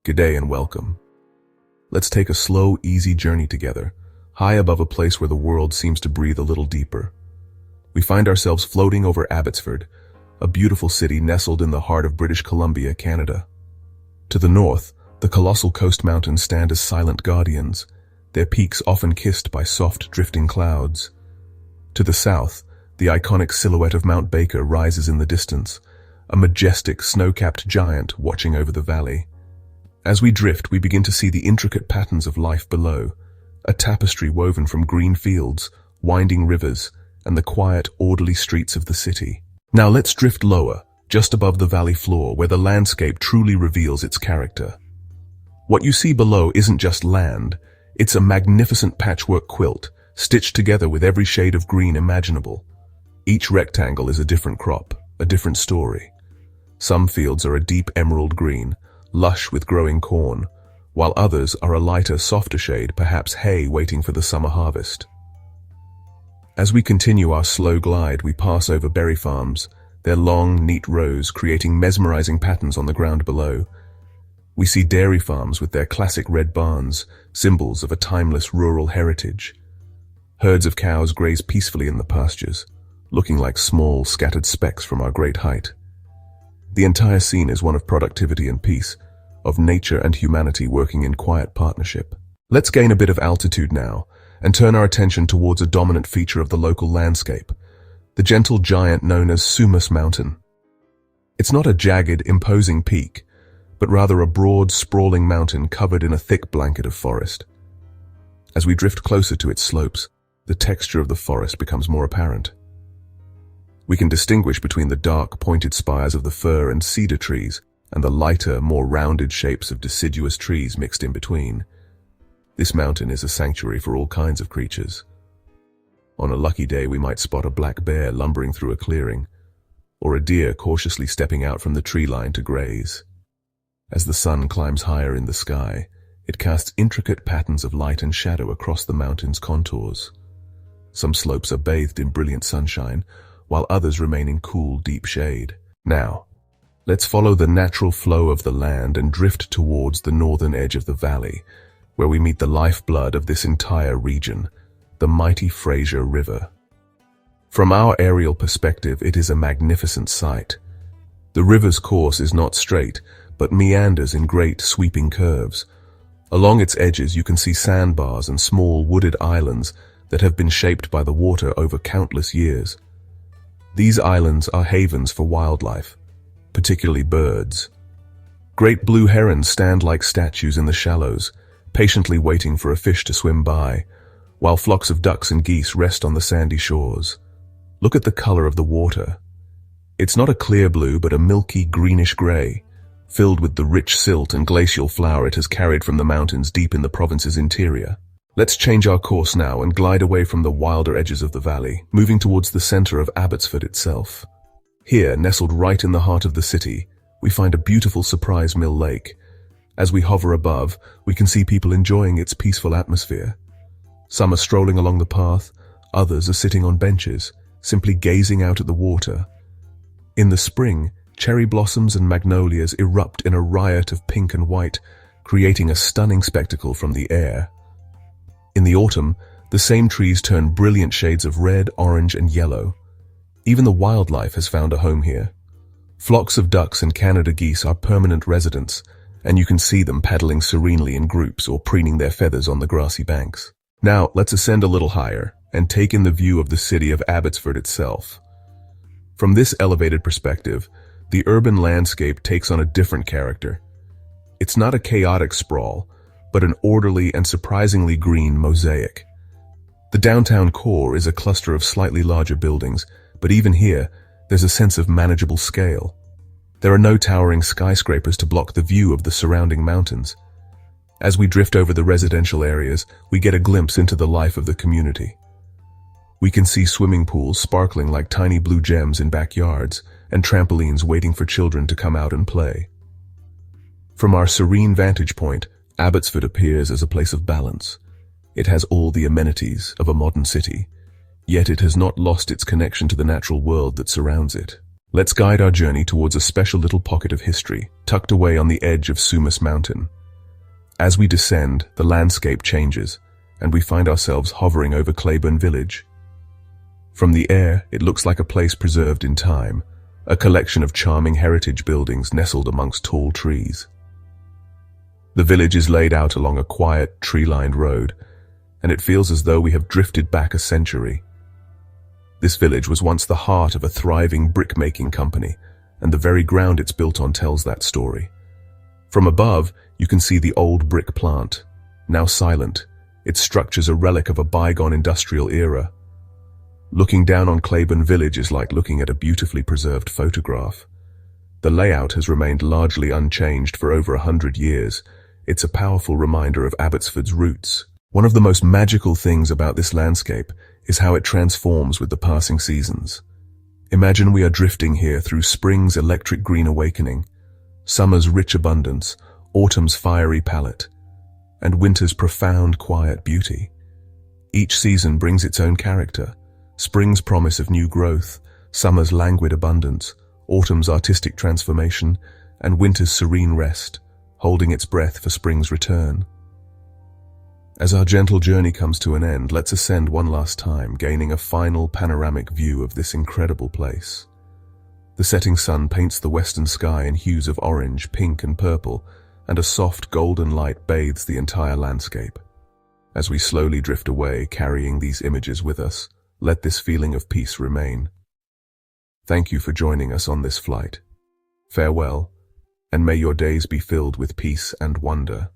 G'day and welcome. Let's take a slow, easy journey together, high above a place where the world seems to breathe a little deeper. We find ourselves floating over Abbotsford, a beautiful city nestled in the heart of British Columbia, Canada. To the north, the colossal coast mountains stand as silent guardians, their peaks often kissed by soft, drifting clouds. To the south, the iconic silhouette of Mount Baker rises in the distance, a majestic, snow-capped giant watching over the valley. As we drift, we begin to see the intricate patterns of life below, a tapestry woven from green fields, winding rivers, and the quiet, orderly streets of the city. Now let's drift lower, just above the valley floor, where the landscape truly reveals its character. What you see below isn't just land, it's a magnificent patchwork quilt, stitched together with every shade of green imaginable. Each rectangle is a different crop, a different story. Some fields are a deep emerald green, lush with growing corn, while others are a lighter, softer shade, perhaps hay waiting for the summer harvest. As we continue our slow glide, we pass over berry farms, their long, neat rows creating mesmerizing patterns on the ground below. We see dairy farms with their classic red barns, symbols of a timeless rural heritage. Herds of cows graze peacefully in the pastures, looking like small, scattered specks from our great height. The entire scene is one of productivity and peace, of nature and humanity working in quiet partnership. Let's gain a bit of altitude now, and turn our attention towards a dominant feature of the local landscape, the gentle giant known as Sumas Mountain. It's not a jagged, imposing peak, but rather a broad, sprawling mountain covered in a thick blanket of forest. As we drift closer to its slopes, the texture of the forest becomes more apparent. We can distinguish between the dark, pointed spires of the fir and cedar trees and the lighter, more rounded shapes of deciduous trees mixed in between. This mountain is a sanctuary for all kinds of creatures. On a lucky day, we might spot a black bear lumbering through a clearing, or a deer cautiously stepping out from the tree line to graze. As the sun climbs higher in the sky, it casts intricate patterns of light and shadow across the mountain's contours. Some slopes are bathed in brilliant sunshine, while others remain in cool, deep shade. Now, let's follow the natural flow of the land and drift towards the northern edge of the valley, where we meet the lifeblood of this entire region, the mighty Fraser River. From our aerial perspective, it is a magnificent sight. The river's course is not straight, but meanders in great, sweeping curves. Along its edges, you can see sandbars and small wooded islands that have been shaped by the water over countless years. These islands are havens for wildlife, particularly birds. Great blue herons stand like statues in the shallows, patiently waiting for a fish to swim by, while flocks of ducks and geese rest on the sandy shores. Look at the color of the water. It's not a clear blue, but a milky, greenish gray, filled with the rich silt and glacial flour it has carried from the mountains deep in the province's interior. Let's change our course now and glide away from the wilder edges of the valley, moving towards the center of Abbotsford itself. Here, nestled right in the heart of the city, we find a beautiful surprise mill lake. As we hover above, we can see people enjoying its peaceful atmosphere. Some are strolling along the path, others are sitting on benches, simply gazing out at the water. In the spring, cherry blossoms and magnolias erupt in a riot of pink and white, creating a stunning spectacle from the air. In the autumn, the same trees turn brilliant shades of red, orange, and yellow. Even the wildlife has found a home here. Flocks of ducks and Canada geese are permanent residents, and you can see them paddling serenely in groups or preening their feathers on the grassy banks. Now, let's ascend a little higher and take in the view of the city of Abbotsford itself. From this elevated perspective, the urban landscape takes on a different character. It's not a chaotic sprawl, but an orderly and surprisingly green mosaic. The downtown core is a cluster of slightly larger buildings, but even here, there's a sense of manageable scale. There are no towering skyscrapers to block the view of the surrounding mountains. As we drift over the residential areas, we get a glimpse into the life of the community. We can see swimming pools sparkling like tiny blue gems in backyards, and trampolines waiting for children to come out and play. From our serene vantage point, Abbotsford appears as a place of balance. It has all the amenities of a modern city, yet it has not lost its connection to the natural world that surrounds it. Let's guide our journey towards a special little pocket of history, tucked away on the edge of Sumas Mountain. As we descend, the landscape changes, and we find ourselves hovering over Clayburn Village. From the air, it looks like a place preserved in time, a collection of charming heritage buildings nestled amongst tall trees. The village is laid out along a quiet, tree-lined road, and it feels as though we have drifted back a century. This village was once the heart of a thriving brick-making company, and the very ground it's built on tells that story. From above, you can see the old brick plant, now silent, its structures a relic of a bygone industrial era. Looking down on Clayburn Village is like looking at a beautifully preserved photograph. The layout has remained largely unchanged for over 100 years. It's a powerful reminder of Abbotsford's roots. One of the most magical things about this landscape is how it transforms with the passing seasons. Imagine we are drifting here through spring's electric green awakening, summer's rich abundance, autumn's fiery palette, and winter's profound quiet beauty. Each season brings its own character. Spring's promise of new growth, summer's languid abundance, autumn's artistic transformation, and winter's serene rest, holding its breath for spring's return. As our gentle journey comes to an end, let's ascend one last time, gaining a final panoramic view of this incredible place. The setting sun paints the western sky in hues of orange, pink, and purple, and a soft golden light bathes the entire landscape. As we slowly drift away, carrying these images with us, let this feeling of peace remain. Thank you for joining us on this flight. Farewell, and may your days be filled with peace and wonder.